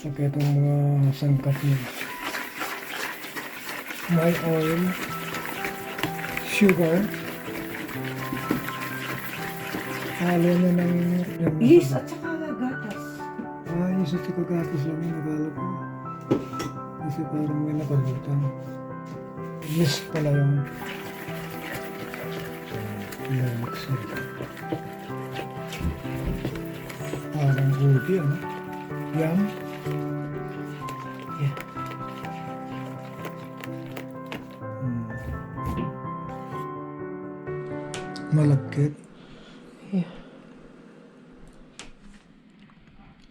Saka itong mga sangkap niya. May oil, sugar, halo na ng Yes, at saka gatas. Yung sa gatas lang yung nagala ko. Kasi parang may napalutan. Yes pala yung relaxer. Parang ube, ano? Yum. Yeah. Malagkit. Yeah.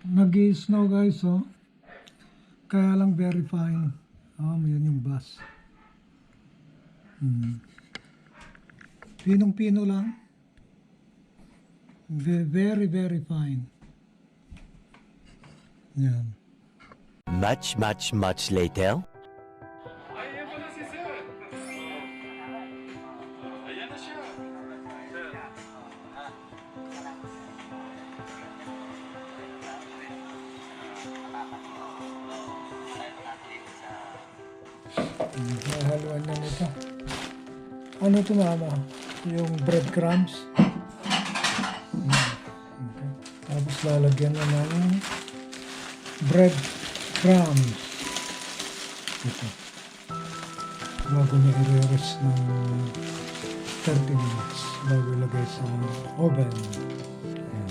Nag-i-snow guys, oh. Kaya lang very fine. Yan yung bus. Pinong-pino lang. Very, very fine. Yan. Much later. Haluan na nito. Ano ito mama? Yung breadcrumbs. Okay. Tapos lalagyan na ng breadcrumbs. Ito. Bago na i-rest ng 30 minutes. Bago ilagay sa oven. Ayan.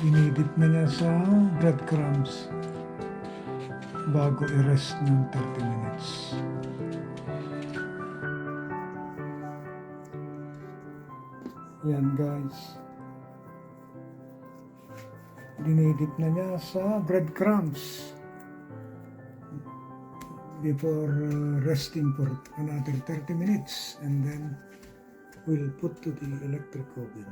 Dinidip na niya sa breadcrumbs bago i-rest ng 30 minutes. Yan guys. Dinidip na niya sa breadcrumbs before resting for another 30 minutes, and then we'll put to the electric oven.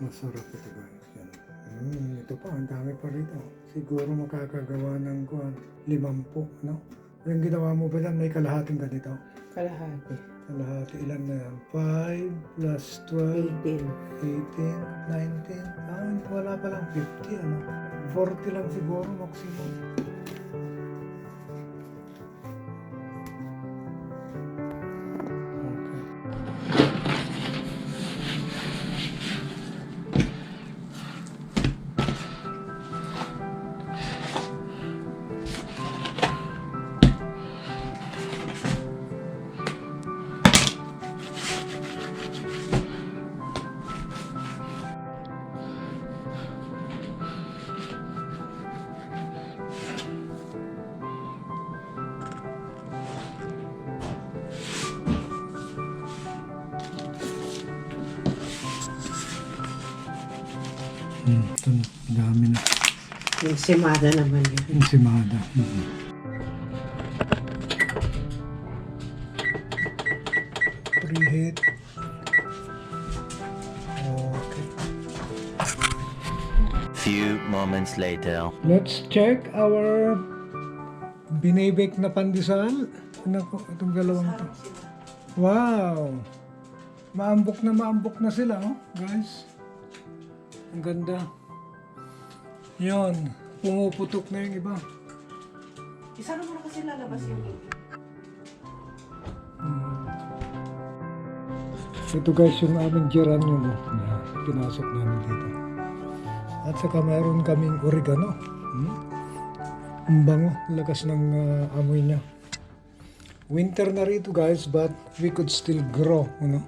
Masarap ito guys. Yan. Ito pa, ang dami pa rito. Siguro makakagawa ng 50, no? Yung ginawa mo ba yan, may kalahating ganito? Kalahati. Kalahati, ilan na yan? 5 plus 12, 18, 19. Wala pa lang 50, ano? 40 lang siguro, maximum. Ito na, dami na. Yung simada naman yun. Ensimada. Preheat. Okay. Few moments later. Let's check our binibake na pandesal. Itong galawang to. Wow! Maambok na sila, oh, guys. Ang ganda. Yun. Pumuputok na yung iba. Isa na muna kasi lalabas yung Ito guys, yung aming geranium, oh. Pinasok namin dito. At saka mayroon kaming oregano. Ang bango. Lakas ng amoy niya. Winter na rito guys, but we could still grow, you know.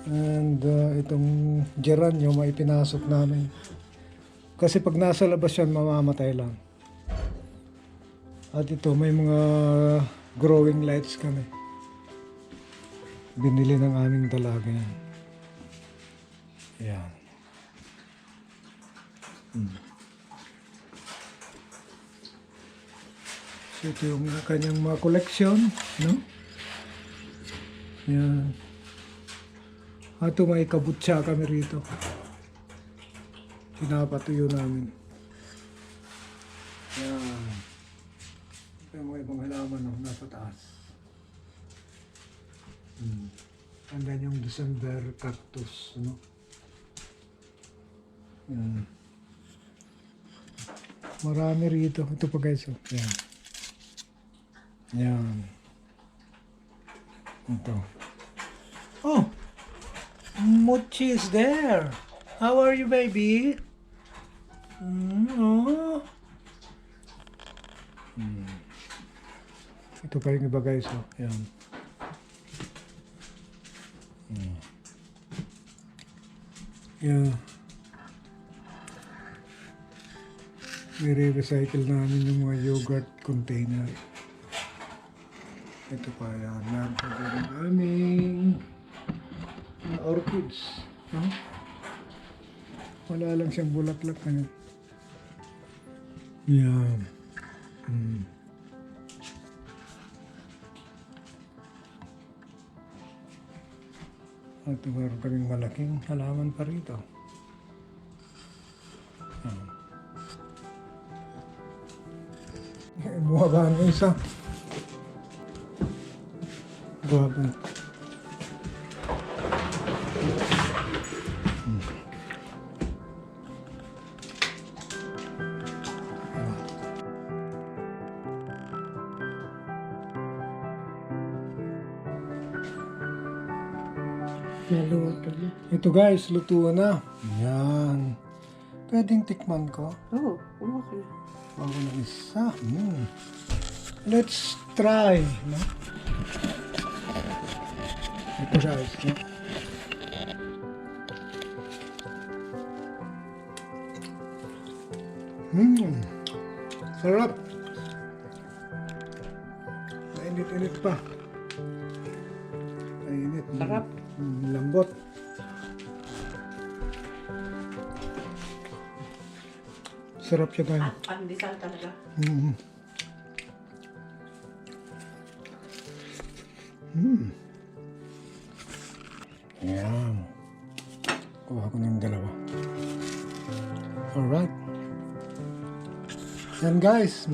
And itong geranium ay pinasok namin. Kasi pag nasa labas yan, mamamatay lang. At ito, may mga growing lights kami. Binili ng aming dalaga yan. Ayan. So ito yung kanyang mga collection, no? Ayan. At may kabutsa kami rito. Pinapatuyo namin. Yan. Yung mga ibang halaman no, nasa taas. Andan yung December cactus, no? Yan. Marami rito. Ito pa guys, oh. Yan. Yan. Ito. Oh! Mochi is there! How are you, baby? Oh. Ito pa yung iba guys, oh. Yan. Yeah. Nire-recycle namin yung mga yogurt container. Ito pa yan. Meron pa din ang aming orchids. Huh? Wala lang siyang bulaklak ngayon. Yan. At meron kaming malaking halaman pa rito. Bumaba ang isa. Grabe. Naluto na. Ito guys, luto na. Yan. Pwedeng tikman ko. Oo, kumaka na. Bago na isa. Let's try. No? Ito guys. No? Sarap. Mainit-init pa. Mainit. Sarap. Lambot. Sarap siya guys. Pandesal talaga. Yan. Kuha ko ng dalawa. Alright. Yan guys.